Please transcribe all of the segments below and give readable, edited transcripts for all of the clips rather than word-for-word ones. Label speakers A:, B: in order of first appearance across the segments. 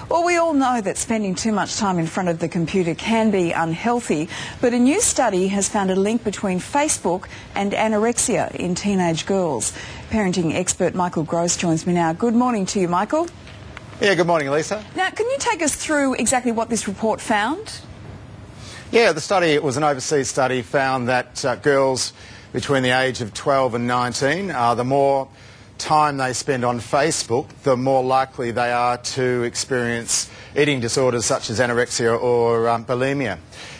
A: Well, we all know that spending too much time in front of the computer can be unhealthy, but a new study has found a link between Facebook and anorexia in teenage girls. Parenting expert Michael Gross joins me now. Good morning to you, Michael.
B: Yeah, good morning, Lisa.
A: Now, can you take us through exactly what this report found?
B: Yeah, the study, it was an overseas study, found that girls between the age of 12 and 19, the more time they spend on Facebook, the more likely they are to experience eating disorders such as anorexia or bulimia.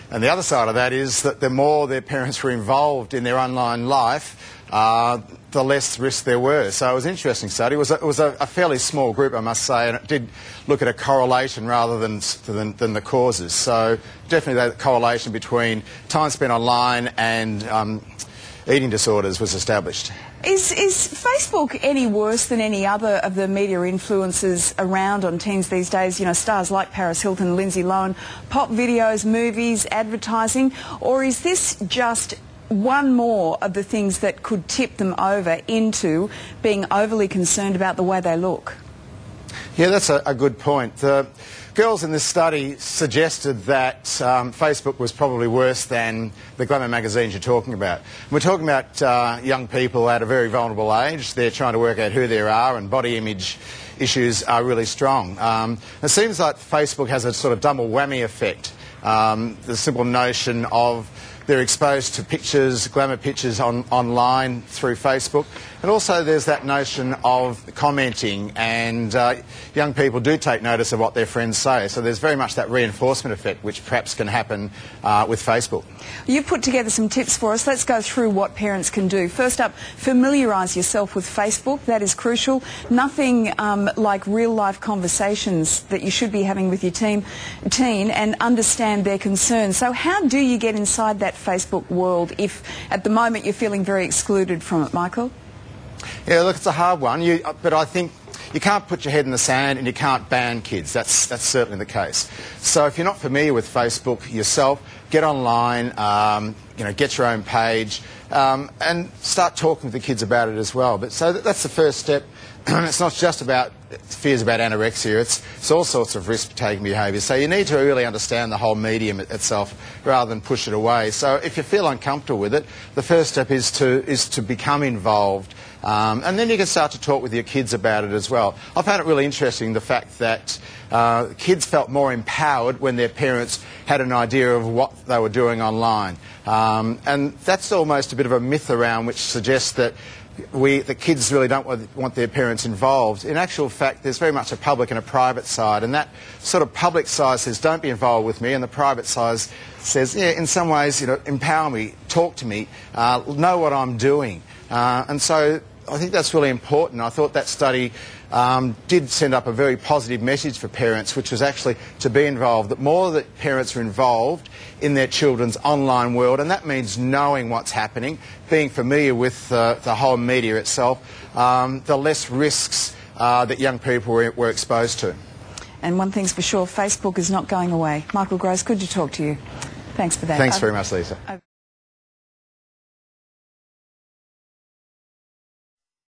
B: And the other side of that is that the more their parents were involved in their online life, the less risk there were. So it was an interesting study. It was a fairly small group, I must say, and it did look at a correlation rather than the causes. So definitely that correlation between time spent online and eating disorders was established.
A: Is Facebook any worse than any other of the media influences around on teens these days? You know, stars like Paris Hilton, Lindsay Lohan, pop videos, movies, advertising, or is this just one more of the things that could tip them over into being overly concerned about the way they look?
B: Yeah, that's a good point. The girls in this study suggested that Facebook was probably worse than the glamour magazines you're talking about. We're talking about young people at a very vulnerable age. They're trying to work out who they are, and body image issues are really strong. It seems like Facebook has a sort of double whammy effect. The simple notion of they're exposed to pictures, glamour pictures online through Facebook. And also there's that notion of commenting, and young people do take notice of what their friends say. So there's very much that reinforcement effect which perhaps can happen with Facebook.
A: You've put together some tips for us. Let's go through what parents can do. First up, familiarise yourself with Facebook. That is crucial. Nothing like real-life conversations that you should be having with your teen and understand their concerns. So how do you get inside that Facebook world if at the moment you're feeling very excluded from it, Michael?
B: Yeah, look, it's a hard one, but I think you can't put your head in the sand and you can't ban kids. That's certainly the case. So if you're not familiar with Facebook yourself, get online, get your own page, and start talking to the kids about it as well. But so that's the first step. It's not just about fears about anorexia, it's all sorts of risk-taking behaviour. So you need to really understand the whole medium itself rather than push it away. So if you feel uncomfortable with it, the first step is to become involved. And then you can start to talk with your kids about it as well. I found it really interesting, the fact that kids felt more empowered when their parents had an idea of what they were doing online. And that's almost a bit of a myth around which suggests that the kids really don't want their parents involved. In actual fact, there's very much a public and a private side, and that sort of public side says, don't be involved with me, and the private side says, yeah, in some ways, empower me, talk to me, know what I'm doing. And so I think that's really important. I thought that study did send up a very positive message for parents, which was actually to be involved, that more that parents are involved in their children's online world, and that means knowing what's happening, being familiar with the whole media itself, the less risks that young people were exposed to.
A: And one thing's for sure, Facebook is not going away. Michael Gross, good to talk to you. Thanks for that.
B: Thanks very much, Lisa.